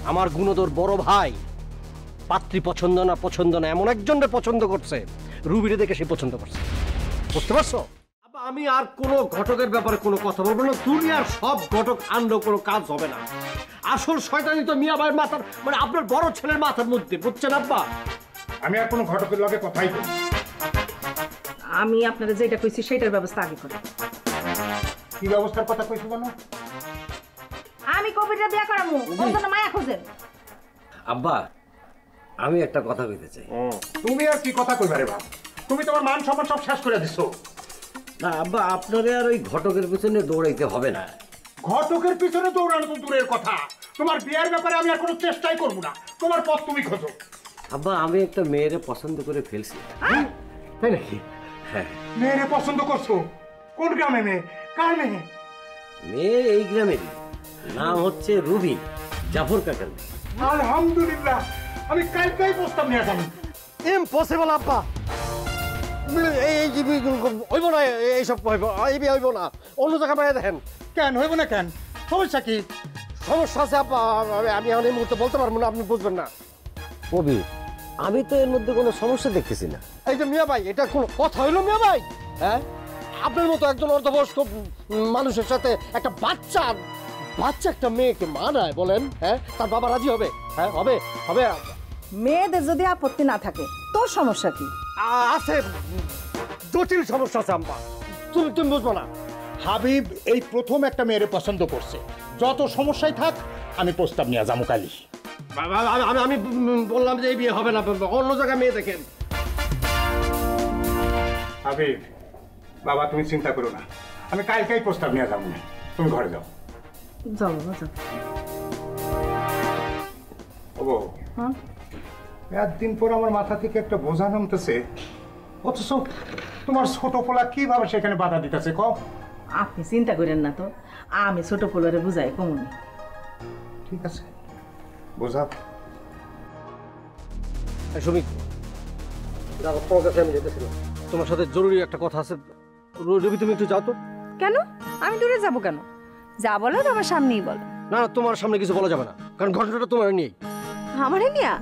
আমার গুণধর বড় ভাই পাত্রী পছন্দ না এমন একজনকে পছন্দ করছে, রুবিরে দেখে সে পছন্দ করছে। বুঝতে পারছো? আমি আর কোনো ঘটকের ব্যাপারে কোনো কথা বলবো না। দুনিয়ার সব ঘটক আনলেও কোনো কাজ হবে না। আসল শয়তানি তো মিয়া ভাইয়ের মাথার, মানে আপনার বড় ছেলের মাথার মধ্যে, বুঝছেন আব্বা? আমি আর কোনো ঘটকের লগে কথাই বলি। আমি আপনারা যেটা কইছি সেটার ব্যবস্থা আগে করি। কি ব্যবস্থার কথা কইছো বলো? আমি কবিটা বিয়া করামু, ওজন মায়া খোঁজেন। আব্বা, আমি একটা কথা কইতে চাই। তুমি আর কি কথা কইবারে বাপ? তুমি তোমার মান সম্মান সব শেষ করে দিছো। না আব্বা, আপনারে আর ওই ঘটকের পিছনে দৌড়াইতে হবে না। ঘটকের পিছনে দৌড়ানো তো দূরের কথা, তোমার বিয়ের ব্যাপারে আমি আর কোনো চেষ্টাই করব না। তোমার পথ তুমি খোঁজো। আব্বা, আমি একটা মেয়েরে পছন্দ করে ফেলছি। তাই নাকি? হ্যাঁ। মেয়েরে পছন্দ করছো? কোন গ্রামে মেয়ে? কার মেয়ে? মেয়ে এই গ্রামেরই, নাম হচ্ছে রুবি, জাফর কাকার মেয়ে। আলহামদুলিল্লাহ, আমি কালকেই প্রস্তাব নিয়ে যাবো। ইম্পসিবল আব্বা, হইব না, এইসব হইব না। অন্য জায়গায় বাইরে দেখেন। কেন হইব না কেন? সমস্যা কি? সমস্যা আছে আব্বা, আমি এখন এই মুহূর্তে বলতে পারবো না, আপনি বুঝবেন না। কবি, আমি তো এর মধ্যে কোনো সমস্যা দেখতেছি না। এই যে মিয়া ভাই, এটা কোনো কথা হইলো মিয়া ভাই? হ্যাঁ, আপনার মতো একজন অর্ধবয়স্ক মানুষের সাথে একটা বাচ্চা একটা মেয়েকে মানায় বলেন? হ্যাঁ, তার বাবা রাজি হবে? হ্যাঁ, হবে হবে। মেয়েদের যদি আপত্তি না থাকে তোর সমস্যা কি? আছে, জটিল সমস্যা আছে আম্মা, তুমি বুঝবো না। হাবিব এই প্রথম একটা মেয়েরে পছন্দ করছে। যত সমস্যাই থাক, আমি প্রস্তাব নিয়ে যাবো কালি। আমি বললাম যে এই বিয়ে হবে না, অন্য জায়গায় মেয়ে দেখেন। হাবিব বাবা, তুমি চিন্তা করো না, আমি কালকেই প্রস্তাব নিয়ে যাবো। তুমি ঘরে যাও। যাও বাবা যাও। ওগো, একদিন পর আমার মাথা থেকে একটা বোঝা নামতেছে, অথচ তোমার ছোট পোলা কিভাবে সেখানে বাধা দিতেছে কও? আপনি চিন্তা করেন না তো, আমি ছোট পোলারে বুঝাই কমুনি। ঠিক আছে, বোঝা। সুমিত, তোমার কাছে আমি যেতেছিলাম, তোমার সাথে জরুরি একটা কথা আছে। রবি, তুমি একটু যাও তো। কেন? আমি দূরে যাব কেন? যা বলো তোমার সামনেই বলো। না, তোমার সামনে কিছু বলা যাবে না, কারণ ঘটনাটা তোমার নিয়েই। আমারে নিয়ে?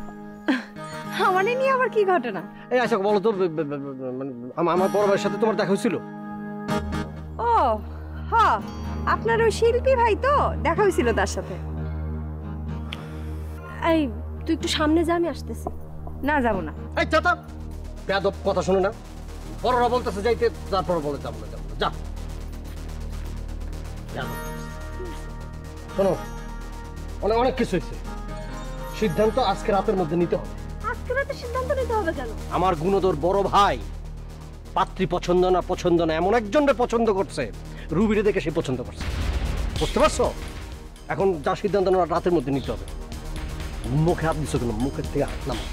আমারে নিয়ে আবার কি ঘটনা? এই আচ্ছা বলো তো, আমার বড় ভাইয়ের সাথে তোমার দেখা হয়েছিল? ও হ্যাঁ, আপনার ওই শিল্পী ভাই তো দেখা হয়েছিল তার সাথে। এই তুই একটু সামনে যা, আমি আসতেছি। না যাবো না। এই চাতা, বেয়াদব কথা শোনো না। বড়রা বলতেছে যাইতে, তারপর বলে যাবো না, যা। শোনো, অনেক কিছু হয়েছে, সিদ্ধান্ত আজকে রাতের মধ্যে নিতে হবে। আজকে রাতে সিদ্ধান্ত নিতে হবে কেন? আমার গুণধর বড় ভাই পাত্রী পছন্দ না এমন একজনকে পছন্দ করছে, রুবিরে দেখে সে পছন্দ করছে। বুঝতে পারছো? এখন যা সিদ্ধান্ত রাতের মধ্যে নিতে হবে। মুখে হাত দিচ্ছ কেন? মুখের থেকে হাত নামা।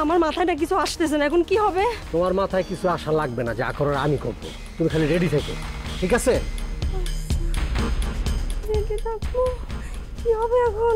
আমার মাথায় না কিছু আসতেছে না, এখন কি হবে? তোমার মাথায় কিছু আসা লাগবে না, যা করার আমি করবো, তুমি খালি রেডি থেকো, ঠিক আছে? রেডি থাকবো? কি হবে এখন?